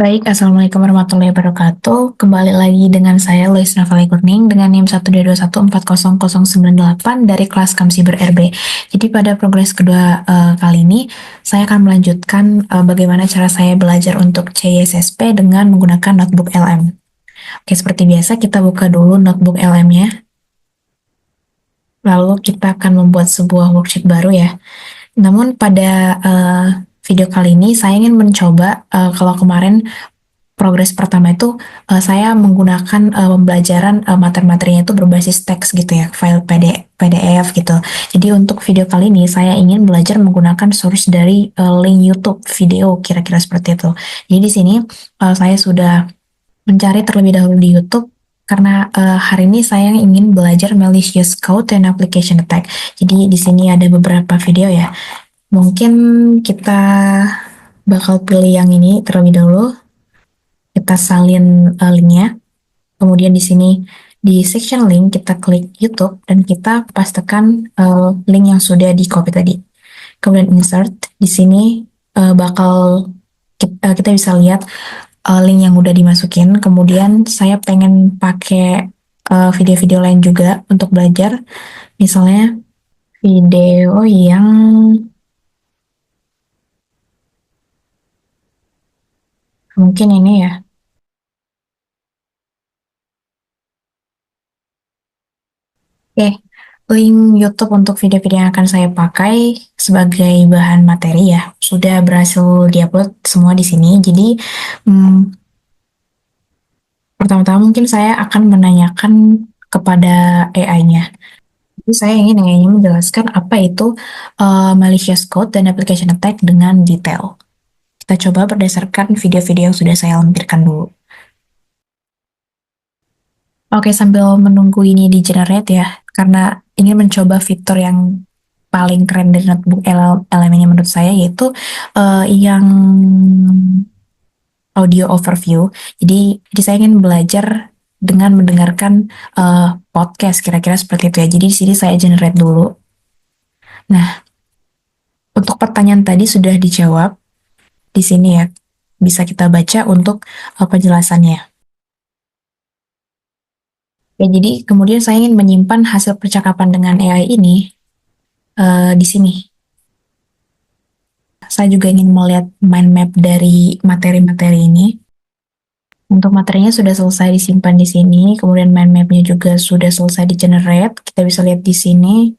Baik, Assalamualaikum warahmatullahi wabarakatuh. Kembali lagi dengan saya, Lois Navali Kurning, dengan NIM 122140098 dari kelas Kamsiber RB. Jadi pada progres kedua kali ini, saya akan melanjutkan bagaimana cara saya belajar untuk CISSP dengan menggunakan notebook LM. Oke, seperti biasa kita buka dulu notebook LM-nya. Lalu kita akan membuat sebuah worksheet baru ya. Namun pada video kali ini saya ingin mencoba, kalau kemarin progres pertama itu saya menggunakan pembelajaran materi-materinya itu berbasis teks gitu ya, file PDF gitu. Jadi untuk video kali ini saya ingin belajar menggunakan source dari link YouTube video kira-kira seperti itu. Jadi di sini saya sudah mencari terlebih dahulu di YouTube karena hari ini saya ingin belajar malicious code and application attack. Jadi di sini ada beberapa video ya. Mungkin kita bakal pilih yang ini terlebih dahulu. Kita salin linknya. Kemudian di sini di section link kita klik YouTube dan kita pastekan link yang sudah di copy tadi. Kemudian insert di sini bakal kita bisa lihat link yang udah dimasukin. Kemudian saya pengen pakai video-video lain juga untuk belajar. Misalnya video yang mungkin ini ya. Oke, link YouTube untuk video-video yang akan saya pakai sebagai bahan materi ya, sudah berhasil diupload semua di sini. Jadi, pertama-tama mungkin saya akan menanyakan kepada AI-nya. Jadi saya ingin AI-nya menjelaskan apa itu malicious code dan application attack dengan detail. Kita coba berdasarkan video-video yang sudah saya lampirkan dulu. Oke, sambil menunggu ini di generate ya, karena ingin mencoba fitur yang paling keren dari notebook LM-nya menurut saya, yaitu yang audio overview. Jadi saya ingin belajar dengan mendengarkan podcast, kira-kira seperti itu ya. Jadi di sini saya generate dulu. Nah, untuk pertanyaan tadi sudah dijawab di sini ya. Bisa kita baca untuk penjelasannya. Ya, jadi kemudian saya ingin menyimpan hasil percakapan dengan AI ini di sini. Saya juga ingin melihat mind map dari materi-materi ini. Untuk materinya sudah selesai disimpan di sini, kemudian mind map-nya juga sudah selesai di-generate. Kita bisa lihat di sini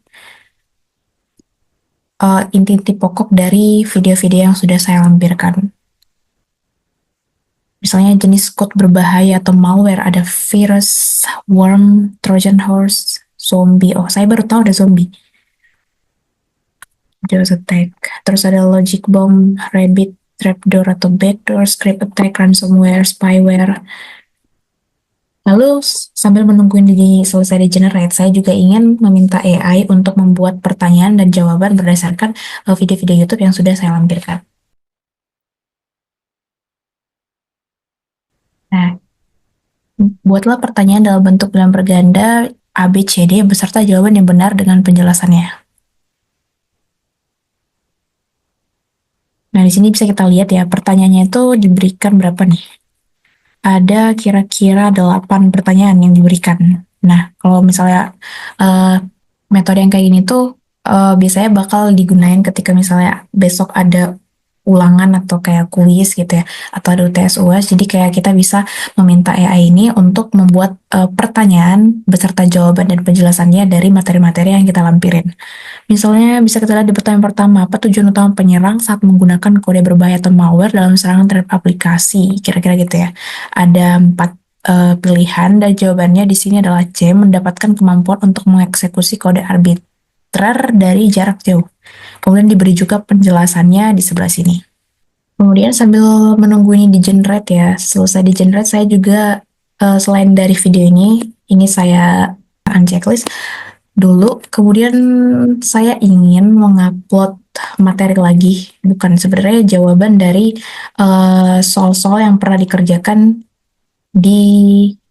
inti-inti pokok dari video-video yang sudah saya lampirkan. Misalnya jenis code berbahaya atau malware, ada virus, worm, trojan horse, zombie. Oh, saya baru tahu ada zombie. DOS attack. Terus ada logic bomb, rabbit, trapdoor atau backdoor, script attack, ransomware, spyware. Lalu sambil menunggu ini selesai di-generate, saya juga ingin meminta AI untuk membuat pertanyaan dan jawaban berdasarkan video-video YouTube yang sudah saya lampirkan. Nah, buatlah pertanyaan dalam bentuk bilang berganda A, B, C, D beserta jawaban yang benar dengan penjelasannya. Nah, di sini bisa kita lihat ya, pertanyaannya itu diberikan berapa nih? Ada kira-kira 8 pertanyaan yang diberikan. Nah, kalau misalnya metode yang kayak gini tuh biasanya bakal digunain ketika misalnya besok ada ulangan atau kayak kuis gitu ya, atau ada UTS UAS. Jadi kayak kita bisa meminta AI ini untuk membuat pertanyaan beserta jawaban dan penjelasannya dari materi-materi yang kita lampirin. Misalnya bisa kita lihat di pertanyaan pertama, apa tujuan utama penyerang saat menggunakan kode berbahaya atau malware dalam serangan terhadap aplikasi? Kira-kira gitu ya. Ada 4 pilihan dan jawabannya di sini adalah C, mendapatkan kemampuan untuk mengeksekusi kode arbiter dari jarak jauh. Kemudian diberi juga penjelasannya di sebelah sini. Kemudian sambil menunggu ini di-generate ya, selesai di-generate saya juga selain dari video ini saya unchecklist dulu. Kemudian saya ingin mengupload materi lagi, bukan sebenarnya jawaban dari soal-soal yang pernah dikerjakan di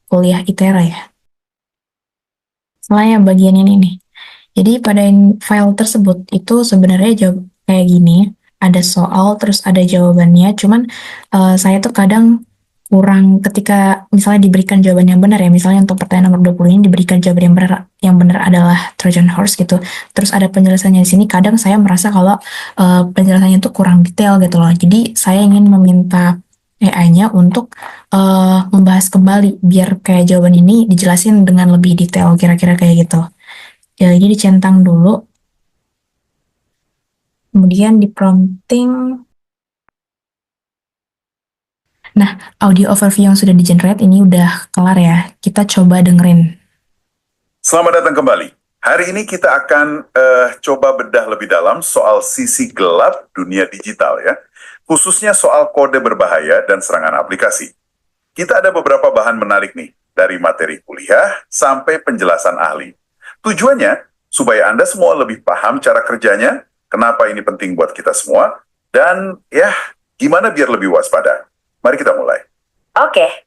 kuliah ITERA ya. Selain bagian ini nih. Jadi pada file tersebut itu sebenarnya jawab kayak gini. ada soal terus ada jawabannya. Cuman saya tuh kadang kurang ketika misalnya diberikan jawaban yang benar ya. Misalnya untuk pertanyaan nomor 20 ini diberikan jawaban yang benar adalah Trojan Horse gitu. Terus ada penjelasannya di sini. Kadang saya merasa kalau penjelasannya itu kurang detail gitu loh. Jadi saya ingin meminta AI-nya untuk membahas kembali biar kayak jawaban ini dijelasin dengan lebih detail kira-kira kayak gitu. Ya, jadi dicentang dulu, kemudian di prompting. Nah, audio overview yang sudah di-generate ini udah kelar ya. Kita coba dengerin. Selamat datang kembali. Hari ini kita akan coba bedah lebih dalam soal sisi gelap dunia digital ya. Khususnya soal kode berbahaya dan serangan aplikasi. Kita ada beberapa bahan menarik nih, dari materi kuliah sampai penjelasan ahli. Tujuannya, supaya Anda semua lebih paham cara kerjanya, kenapa ini penting buat kita semua, dan ya, gimana biar lebih waspada. Mari kita mulai. Oke,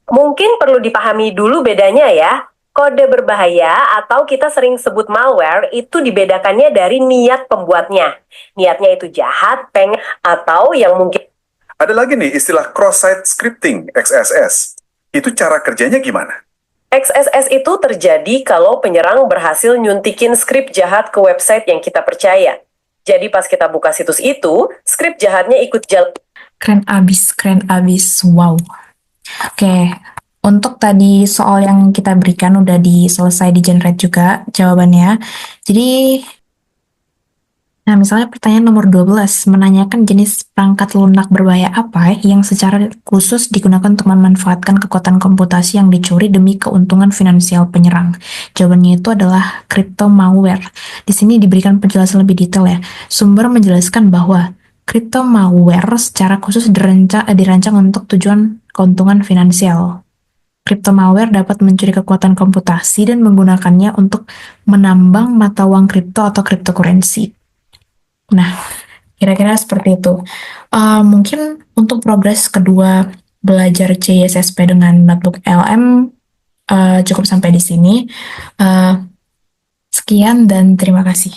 mungkin perlu dipahami dulu bedanya ya. Kode berbahaya atau kita sering sebut malware itu dibedakannya dari niat pembuatnya. Niatnya itu jahat, pengen, atau yang mungkin... Ada lagi nih istilah cross-site scripting, XSS. Itu cara kerjanya gimana? XSS itu terjadi kalau penyerang berhasil nyuntikin skrip jahat ke website yang kita percaya. Jadi pas kita buka situs itu, skrip jahatnya ikut jalan. Keren abis, wow. Oke, untuk tadi soal yang kita berikan udah selesai di-generate juga jawabannya. Jadi, nah misalnya pertanyaan nomor 12 menanyakan jenis perangkat lunak berbahaya apa yang secara khusus digunakan untuk memanfaatkan kekuatan komputasi yang dicuri demi keuntungan finansial penyerang. Jawabannya itu adalah crypto malware. Di sini diberikan penjelasan lebih detail ya. Sumber menjelaskan bahwa crypto malware secara khusus dirancang untuk tujuan keuntungan finansial. Crypto malware dapat mencuri kekuatan komputasi dan menggunakannya untuk menambang mata uang kripto atau cryptocurrency. Nah, kira-kira seperti itu. Mungkin untuk progres kedua belajar CSSP dengan notebook LM cukup sampai di sini. Sekian dan terima kasih.